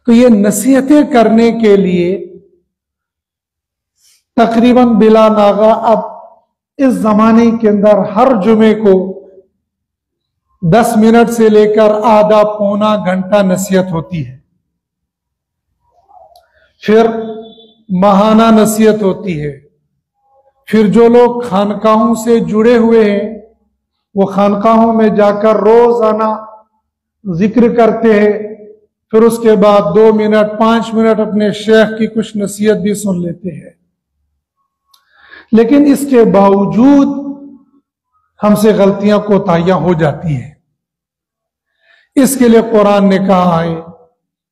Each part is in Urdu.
تو یہ نصیحتیں کرنے کے لیے تقریباً بلا ناغہ اب اس زمانے کے اندر ہر جمعے کو 10 منٹ سے لے کر آدھا پونا گھنٹہ نصیحت ہوتی ہے، پھر ماہانہ نصیحت ہوتی ہے، پھر جو لوگ خانقاہوں سے جڑے ہوئے ہیں وہ خانقاہوں میں جا کر روزانہ ذکر کرتے ہیں، پھر اس کے بعد 2 منٹ 5 منٹ اپنے شیخ کی کچھ نصیحت بھی سن لیتے ہیں۔ لیکن اس کے باوجود ہم سے غلطیاں کوتاہیاں ہو جاتی ہیں۔ اس کے لیے قرآن نے کہا ہے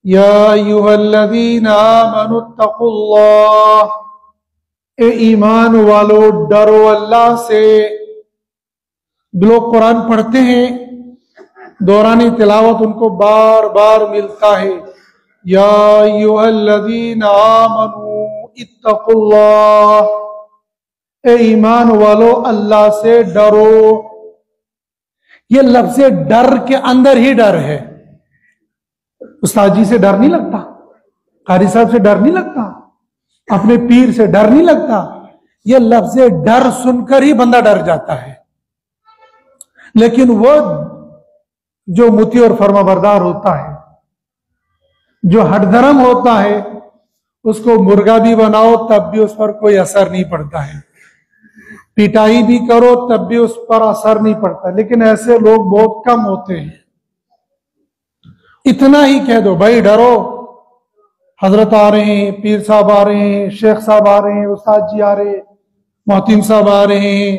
یا ایھا الذین آمنوا اتقوا اللہ، اے ایمان والو ڈرو اللہ سے۔ لوگ قرآن پڑھتے ہیں، دوران تلاوت ان کو بار بار ملتا ہے یا ایھا الذین آمنوا اتقوا اللہ، اے ایمان والو اللہ سے ڈرو۔ یہ لفظ ڈر کے اندر ہی ڈر ہے۔ استاد جی سے ڈر نہیں لگتا، قاری صاحب سے ڈر نہیں لگتا، اپنے پیر سے ڈر نہیں لگتا۔ یہ لفظ ڈر سن کر ہی بندہ ڈر جاتا ہے۔ لیکن وہ جو مطیع اور فرما بردار ہوتا ہے، جو ہٹ دھرم ہوتا ہے، اس کو مرغا بھی بناؤ تب بھی اس پر کوئی اثر نہیں پڑتا ہے، پٹائی بھی کرو تب بھی اس پر اثر نہیں پڑتا۔ لیکن ایسے لوگ بہت کم ہوتے ہیں۔ اتنا ہی کہہ دو بھائی ڈرو، حضرت آ رہے ہیں، پیر صاحب آ رہے ہیں، شیخ صاحب آ رہے ہیں، استاد جی آ رہے ہیں، محتم صاحب آ رہے ہیں،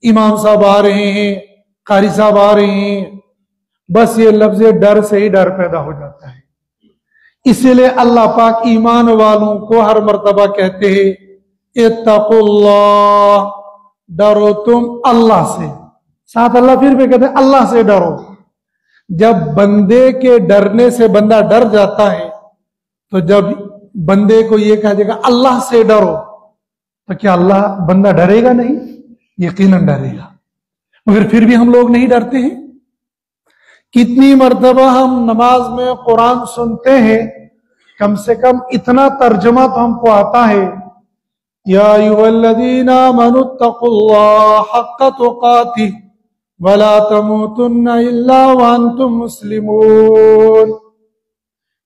امام صاحب آ رہے ہیں، قاری صاحب آ رہے ہیں، بس یہ لفظ ڈر سے ہی ڈر پیدا ہو جاتا ہے۔ اسی لیے اللہ پاک ایمان والوں کو ہر مرتبہ کہتے ہیں اتقوا اللہ، ڈرو تم اللہ سے۔ ساتھ اللہ پھر بھی کہتے ہیں اللہ سے ڈرو۔ جب بندے کے ڈرنے سے بندہ ڈر جاتا ہے تو جب بندے کو یہ کہا جائے گا اللہ سے ڈرو تو کیا بندہ ڈرے گا نہیں؟ یقیناً ڈرے گا، مگر پھر بھی ہم لوگ نہیں ڈرتے ہیں۔ کتنی مرتبہ ہم نماز میں قرآن سنتے ہیں، کم سے کم اتنا ترجمہ تو ہم کو آتا ہے یا ایھا الذین آمنوا اتقوا اللہ حق تقاتہ ولا تموتن الا وانتم مسلمون،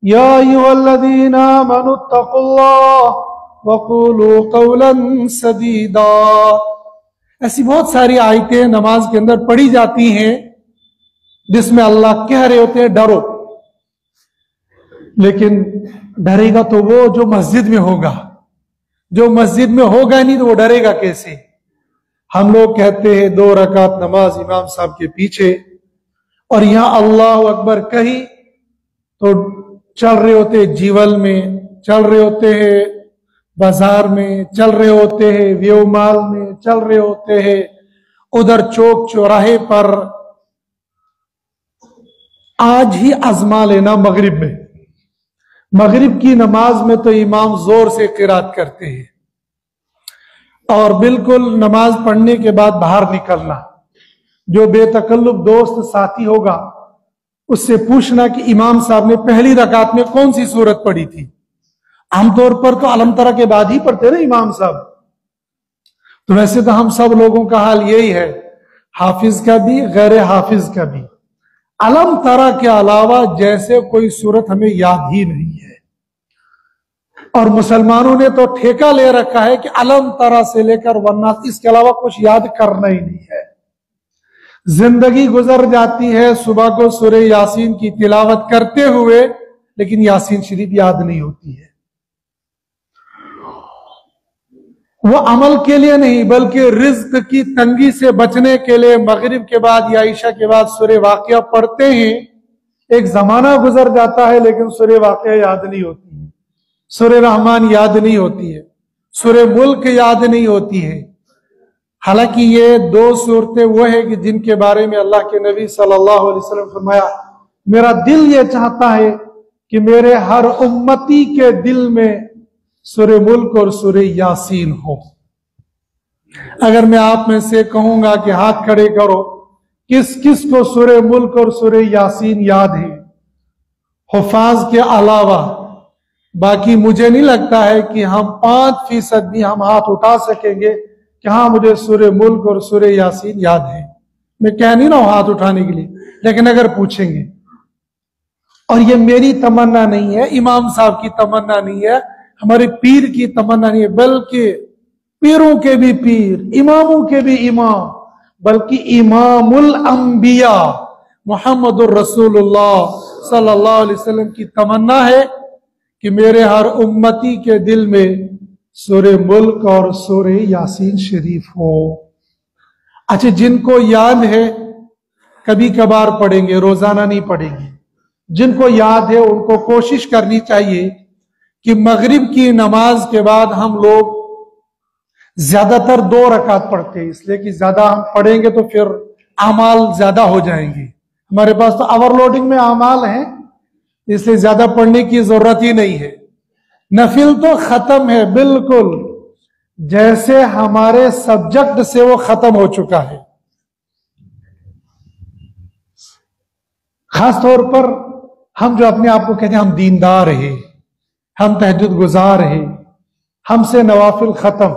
یا ایھا الذین آمنوا اتقوا اللہ وقولوا قولا سدیدا۔ ایسی بہت ساری آیتیں نماز کے اندر پڑھی جاتی ہیں جس میں اللہ کہہ رہے ہوتے ہیں ڈرو، لیکن ڈرے گا تو وہ جو مسجد میں ہوگا، جو مسجد میں ہوگا نہیں تو وہ ڈرے گا کیسے؟ ہم لوگ کہتے ہیں 2 رکعت نماز امام صاحب کے پیچھے، اور یہاں اللہ اکبر کہی تو چل رہے ہوتے جیول میں، چل رہے ہوتے ہیں بازار میں، چل رہے ہوتے ہیں ویو مال میں، چل رہے ہوتے ہیں ادھر چوک چوراہے پر۔ آج ہی آزما لینا مغرب میں، مغرب کی نماز میں تو امام زور سے قرات کرتے ہیں، اور بالکل نماز پڑھنے کے بعد باہر نکلنا، جو بے تکلف دوست ساتھی ہوگا اس سے پوچھنا کہ امام صاحب نے پہلی رکعت میں کون سی سورت پڑھی تھی۔ عام طور پر تو علم ترا کے بعد ہی پڑھتے نا امام صاحب، تو ویسے تو ہم سب لوگوں کا حال یہی ہے، حافظ کا بھی غیر حافظ کا بھی، علم ترا کے علاوہ جیسے کوئی سورت ہمیں یاد ہی نہیں ہے۔ اور مسلمانوں نے تو ٹھیکہ لے رکھا ہے کہ علم ترا سے لے کر والناس، اس کے علاوہ کچھ یاد کرنا ہی نہیں ہے۔ زندگی گزر جاتی ہے صبح کو سورہ یاسین کی تلاوت کرتے ہوئے، لیکن یاسین شریف یاد نہیں ہوتی ہے۔ وہ عمل کے لیے نہیں بلکہ رزق کی تنگی سے بچنے کے لیے مغرب کے بعد یا عشاء کے بعد سورہ واقعہ پڑھتے ہیں۔ ایک زمانہ گزر جاتا ہے لیکن سورہ واقعہ یاد نہیں ہوتی ہے، سورہ رحمان یاد نہیں ہوتی ہے، سورہ ملک یاد نہیں ہوتی ہے۔ حالانکہ یہ 2 صورتیں وہ ہیں کہ جن کے بارے میں اللہ کے نبی صلی اللہ علیہ وسلم فرمایا میرا دل یہ چاہتا ہے کہ میرے ہر امتی کے دل میں سورہ ملک اور سورہ یاسین ہو۔ اگر میں آپ میں سے کہوں گا کہ ہاتھ کھڑے کرو، کس کس کو سورہ ملک اور سورہ یاسین یاد ہے؟ حفاظ کے علاوہ باقی مجھے نہیں لگتا ہے کہ ہم 5% بھی ہم ہاتھ اٹھا سکیں گے کہ ہاں مجھے سورہ ملک اور سورہ یاسین یاد ہے. میں کہہ نہیں رہا ہوں ہاتھ اٹھانے کے لیے، لیکن اگر پوچھیں گے، اور یہ میری تمنا نہیں ہے، امام صاحب کی تمنا نہیں ہے، ہمارے پیر کی تمنا نہیں ہے، بلکہ پیروں کے بھی پیر، اماموں کے بھی امام، بلکہ امام الانبیاء محمد الرسول اللہ صلی اللہ علیہ وسلم کی تمنا ہے کہ میرے ہر امتی کے دل میں سورہ ملک اور سورہ یاسین شریف ہو. اچھا، جن کو یاد ہے کبھی کبھار پڑھیں گے، روزانہ نہیں پڑھیں گے. جن کو یاد ہے ان کو کوشش کرنی چاہیے کہ مغرب کی نماز کے بعد ہم لوگ زیادہ تر 2 رکعت پڑھتے ہیں، اس لیے کہ زیادہ ہم پڑھیں گے تو پھر اعمال زیادہ ہو جائیں گے. ہمارے پاس تو اوور لوڈنگ میں اعمال ہیں، اس لیے زیادہ پڑھنے کی ضرورت ہی نہیں ہے. نفل تو ختم ہے، بالکل جیسے ہمارے سبجیکٹ سے وہ ختم ہو چکا ہے. خاص طور پر ہم جو اپنے آپ کو کہتے ہیں ہم دیندار ہیں، ہم تہجد گزار ہیں، ہم سے نوافل ختم،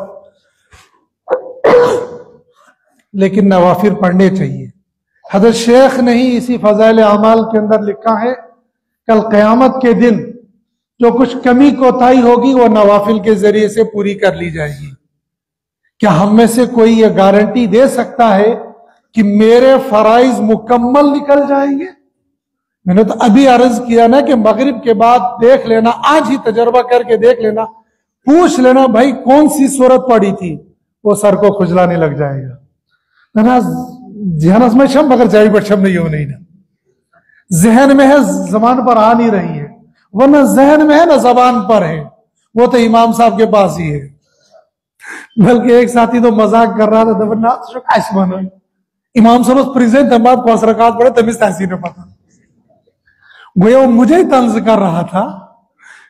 لیکن نوافل پڑھنے چاہیے. حضرت شیخ نے ہی اسی فضائل اعمال کے اندر لکھا ہے کل قیامت کے دن جو کچھ کمی کوتاہی ہوگی وہ نوافل کے ذریعے سے پوری کر لی جائے گی. کیا ہم میں سے کوئی یہ گارنٹی دے سکتا ہے کہ میرے فرائض مکمل نکل جائیں گے؟ میں نے تو ابھی عرض کیا نا کہ مغرب کے بعد دیکھ لینا، آج ہی تجربہ کر کے دیکھ لینا، پوچھ لینا بھائی کون سی سورت پڑھی تھی، وہ سر کو کھجلانے لگ جائے گا. ذہن میں شم مگر جائے پر شم نہیں ہو نہیں نا، ذہن میں ہے زبان پر آ نہیں رہی ہے، ورنہ ذہن میں ہے نہ زبان پر ہے، وہ تو امام صاحب کے پاس ہی ہے. بلکہ ایک ساتھی تو مذاق کر رہا تھا، امام صاحب پریزنٹ ہم بات کو رکعت پڑے تمیز تحسین میں پتا گویا وہ مجھے ہی طنز کر رہا تھا،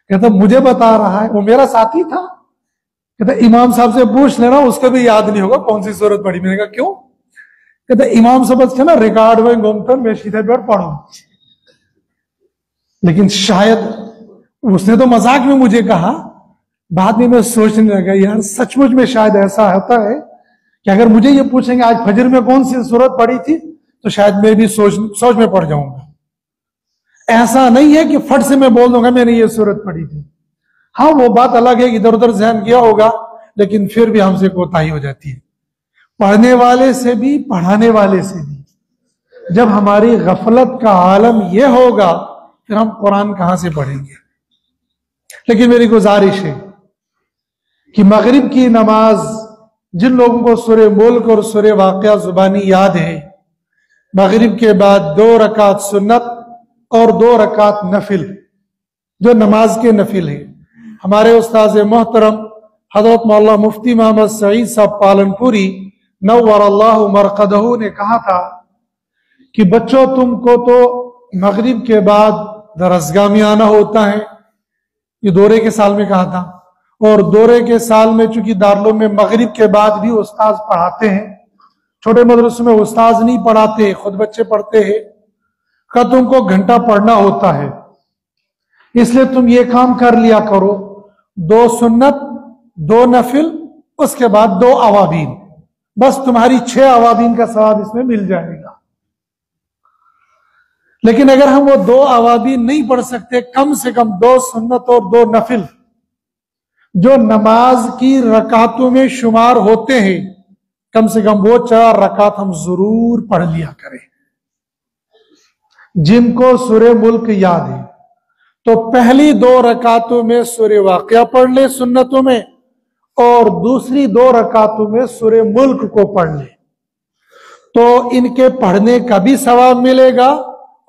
کہتا مجھے بتا رہا ہے، وہ میرا ساتھی تھا، کہتا امام صاحب سے پوچھ لینا اس کو بھی یاد نہیں ہوگا کون سی سورت پڑھی. میں نے کہا کیوں؟ کہتا امام صاحب میں ریکارڈ میں گھومتا میں سیدھے پہ پڑھوں. لیکن شاید اس نے تو مذاق میں مجھے کہا، بعد میں سوچنے لگا یار سچ مچ میں شاید ایسا ہوتا ہے کہ اگر مجھے یہ پوچھیں گے آج فجر میں کون سی سورت پڑھی تھی تو شاید میں بھی سوچ میں پڑ جاؤں گا. ایسا نہیں ہے کہ فٹ سے میں بول دوں گا میں نے یہ سورت پڑھی تھی. ہاں وہ بات الگ ہے، ادھر ادھر ذہن کیا ہوگا، لیکن پھر بھی ہم سے کوتاہی ہو جاتی ہے، پڑھنے والے سے بھی پڑھانے والے سے بھی. جب ہماری غفلت کا عالم یہ ہوگا پھر ہم قرآن کہاں سے پڑھیں گے؟ لیکن میری گزارش ہے کہ مغرب کی نماز جن لوگوں کو سورہ ملک اور سورہ واقعہ زبانی یاد ہے، مغرب کے بعد 2 رکعت سنت اور 2 رکعت نفل جو نماز کے نفل ہیں. ہمارے استاذ محترم حضرت مولانا مفتی محمد سعید صاحب پالنپوری نور اللہ مرقدہ نے کہا تھا کہ بچوں تم کو تو مغرب کے بعد درسگاہ میں آنا ہوتا ہے، یہ دورے کے سال میں کہا تھا، اور دورے کے سال میں چونکہ دارالعلوم میں مغرب کے بعد بھی استاذ پڑھاتے ہیں، چھوٹے مدرسوں میں استاذ نہیں پڑھاتے خود بچے پڑھتے ہیں، کہ تم کو گھنٹہ پڑھنا ہوتا ہے، اس لیے تم یہ کام کر لیا کرو 2 سنت 2 نفل اس کے بعد 2 اوابین، بس تمہاری 6 اوابین کا ثواب اس میں مل جائے گا. لیکن اگر ہم وہ 2 اوابین نہیں پڑھ سکتے، کم سے کم 2 سنت اور 2 نفل جو نماز کی رکعتوں میں شمار ہوتے ہیں، کم سے کم وہ 4 رکعت ہم ضرور پڑھ لیا کریں. جن کو سورہ ملک یاد ہے تو پہلی 2 رکعتوں میں سورہ واقعہ پڑھ لے سنتوں میں، اور دوسری 2 رکعتوں میں سورہ ملک کو پڑھ لے، تو ان کے پڑھنے کا بھی ثواب ملے گا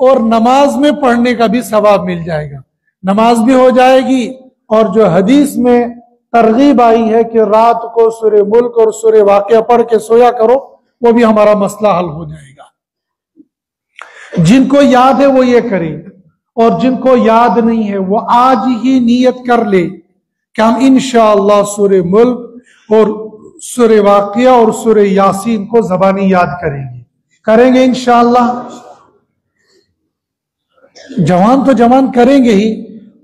اور نماز میں پڑھنے کا بھی ثواب مل جائے گا. نماز بھی ہو جائے گی، اور جو حدیث میں ترغیب آئی ہے کہ رات کو سورہ ملک اور سورہ واقعہ پڑھ کے سویا کرو، وہ بھی ہمارا مسئلہ حل ہو جائے گا. جن کو یاد ہے وہ یہ کرے، اور جن کو یاد نہیں ہے وہ آج ہی نیت کر لے کہ ہم انشاءاللہ سورہ ملک اور سورہ واقعہ اور سورہ یاسین کو زبانی یاد کریں گے انشاءاللہ. جوان تو جوان کریں گے ہی،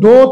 2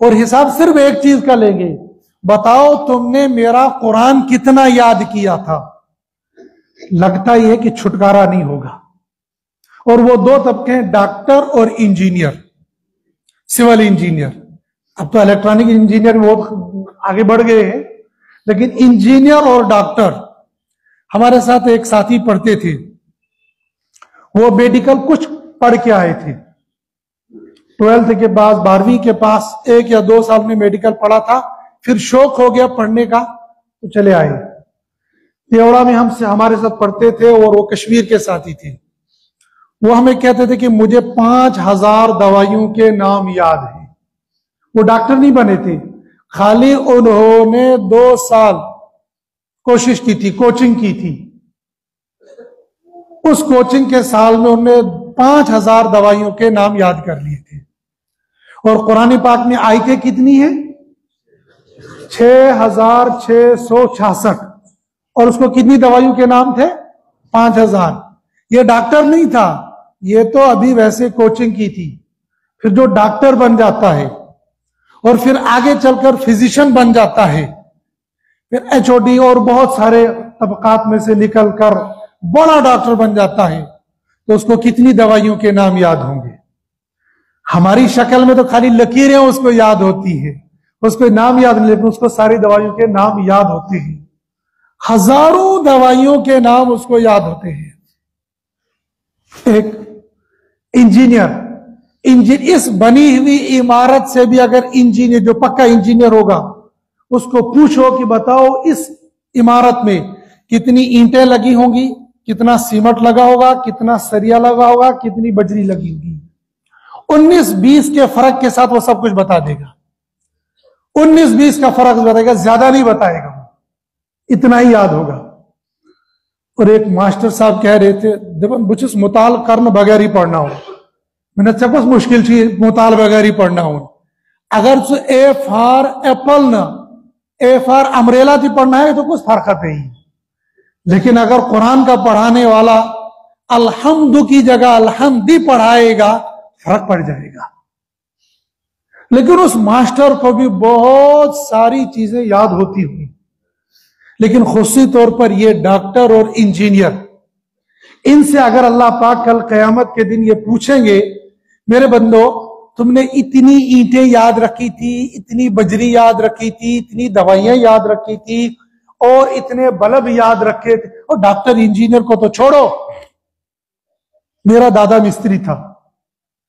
اور حساب صرف ایک چیز کا لیں گے, بتاؤ تم نے میرا قرآن کتنا یاد کیا تھا. لگتا یہ ہے کہ چھٹکارا نہیں ہوگا. اور وہ دو طبقے ہیں, ڈاکٹر اور انجینئر, سول انجینئر. اب تو الیکٹرانک انجینئر بہت آگے بڑھ گئے ہیں, لیکن انجینئر اور ڈاکٹر. ہمارے ساتھ ایک ساتھی پڑھتے تھے, وہ میڈیکل کچھ پڑھ کے آئے تھے, 12th کے بعد 12ویں کے پاس 1 یا 2 سال میں میڈیکل پڑھا تھا, پھر شوق ہو گیا پڑھنے کا تو چلے آئے. دیوڑا میں ہمارے ساتھ پڑھتے تھے اور وہ کشمیر کے ساتھی تھے. وہ ہمیں کہتے تھے کہ مجھے 5000 دوائیوں کے نام یاد ہیں. وہ ڈاکٹر نہیں بنے تھے, خالی انہوں نے 2 سال کوشش کی تھی, کوچنگ کی تھی. اس کوچنگ کے سال میں انہوں نے 5000 دوائیوں کے نام یاد کر لیے تھے. اور قرآن پاک میں آیتیں کتنی ہیں؟ 6666. اور اس کو کتنی دوائیوں کے نام تھے؟ 5000. یہ ڈاکٹر نہیں تھا, یہ تو ابھی ویسے کوچنگ کی تھی. پھر جو ڈاکٹر بن جاتا ہے اور پھر آگے چل کر فزیشین بن جاتا ہے, پھر HOD اور بہت سارے طبقات میں سے نکل کر بڑا ڈاکٹر بن جاتا ہے, تو اس کو کتنی دوائیوں کے نام یاد ہوں گے؟ ہماری شکل میں تو خالی لکیریں اس کو یاد ہوتی ہے, اس کو نام یاد نہیں, لیکن اس کو ساری دوائیوں کے نام یاد ہوتے ہیں. ہزاروں دوائیوں کے نام اس کو یاد ہوتے ہیں. ایک انجینئر, اس بنی ہوئی عمارت سے بھی اگر انجینئر, جو پکا انجینئر ہوگا, اس کو پوچھو کہ بتاؤ اس عمارت میں کتنی اینٹیں لگی ہوں گی, کتنا سیمنٹ لگا ہوگا, کتنا سریا لگا ہوگا, کتنی بجری لگی ہوگی, 19-20 کے فرق کے ساتھ وہ سب کچھ بتا دے گا. 19-20 کا فرق بتائے گا, زیادہ نہیں بتائے گا, اتنا ہی یاد ہوگا. اور ایک ماسٹر صاحب کہہ رہے تھے, بچس مطال کرن بغیر ہی پڑھنا ہو. میں نے کچھ مشکل چیز مطال بغیر ہی پڑھنا ہو. اگر تو اے فار ایپل نہ اے فار امریلا تھی پڑھنا ہے تو کچھ فرق ہے ہی. لیکن اگر قرآن کا پڑھانے والا الحمد کی جگہ الحمدی پڑھائے گا, فرق پڑ جائے گا. لیکن اس ماسٹر کو بھی بہت ساری چیزیں یاد ہوتی ہوئی, لیکن خصوصی طور پر یہ ڈاکٹر اور انجینئر, ان سے اگر اللہ پاک کل قیامت کے دن یہ پوچھیں گے, میرے بندو تم نے اتنی اینٹیں یاد رکھی تھی, اتنی بجری یاد رکھی تھی, اتنی دوائیاں یاد رکھی تھی, اور اتنے بلب یاد رکھے تھے. اور ڈاکٹر انجینئر کو تو چھوڑو, میرا دادا مستری تھا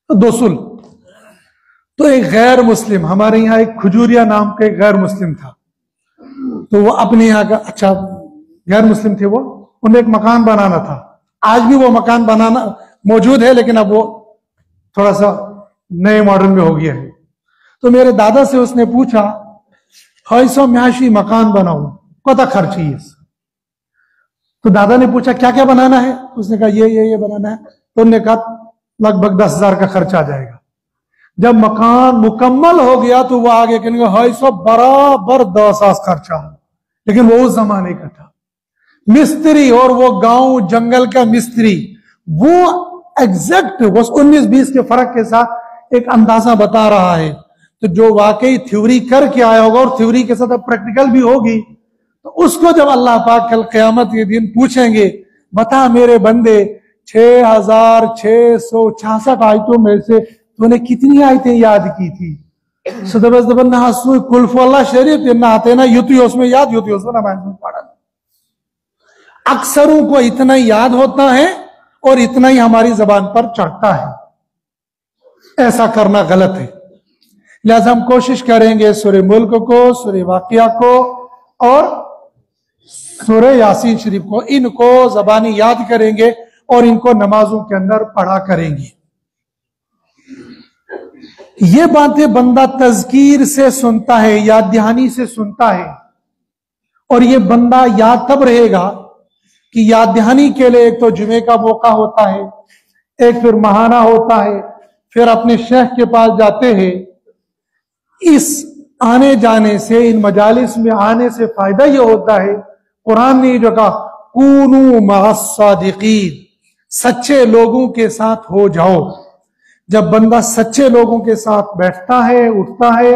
دوسل, تو ایک غیر مسلم, ہمارے یہاں ایک کھجوریا نام کا ایک غیر مسلم تھا, تو وہ اپنے یہاں کا, اچھا غیر مسلم تھے وہ, انہیں ایک مکان بنانا تھا. آج بھی وہ مکان بنانا موجود ہے, لیکن اب وہ تھوڑا سا نئے ماڈرن میں ہو گیا ہے. تو میرے دادا سے اس نے پوچھا, سو معاشی مکان بناؤں, کتا خرچی ہے؟ تو دادا نے پوچھا کیا کیا بنانا ہے؟ اس نے کہا یہ بنانا ہے. تو انہوں نے کہا لگ بھگ 10,000 کا خرچ آ جائے گا. جب مکان مکمل ہو گیا تو وہ آگے کہنے گا سو برابر 10,000 خرچہ ہو. لیکن وہ اس زمانے کا تھا مستری, اور وہ گاؤں جنگل کا مستری, وہ ایگزیکٹ 19-20 کے فرق کے ساتھ ایک اندازہ بتا رہا ہے. تو جو واقعی تھیوری کر کے آیا ہوگا, اور تھیوری کے ساتھ اب پریکٹیکل بھی ہوگی, تو اس کو جب اللہ پاک کل قیامت کے دن پوچھیں گے, بتا میرے بندے 6666 آیتوں میں سے تو نے کتنی آیتیں یاد کی تھی؟ کلف اللہ شریف نہ آتے نا یوتی اس میں یاد یوتی اس میں پڑھا. اکثروں کو اتنا یاد ہوتا ہے اور اتنا ہی ہماری زبان پر چڑھتا ہے. ایسا کرنا غلط ہے. لہذا ہم کوشش کریں گے سورہ ملک کو, سورہ واقعہ کو اور سورہ یاسین شریف کو, ان کو زبانی یاد کریں گے اور ان کو نمازوں کے اندر پڑھا کریں گے. یہ باتیں بندہ تذکیر سے سنتا ہے, یاد دہانی سے سنتا ہے, اور یہ بندہ یاد تب رہے گا کہ یاد دہانی کے لیے ایک تو جمعے کا موقع ہوتا ہے, ایک پھر ماہانہ ہوتا ہے, پھر اپنے شیخ کے پاس جاتے ہیں. اس آنے جانے سے, ان مجالس میں آنے سے فائدہ یہ ہوتا ہے, قرآن نے جو کہا کونوا مع الصادقین, سچے لوگوں کے ساتھ ہو جاؤ. جب بندہ سچے لوگوں کے ساتھ بیٹھتا ہے, اٹھتا ہے,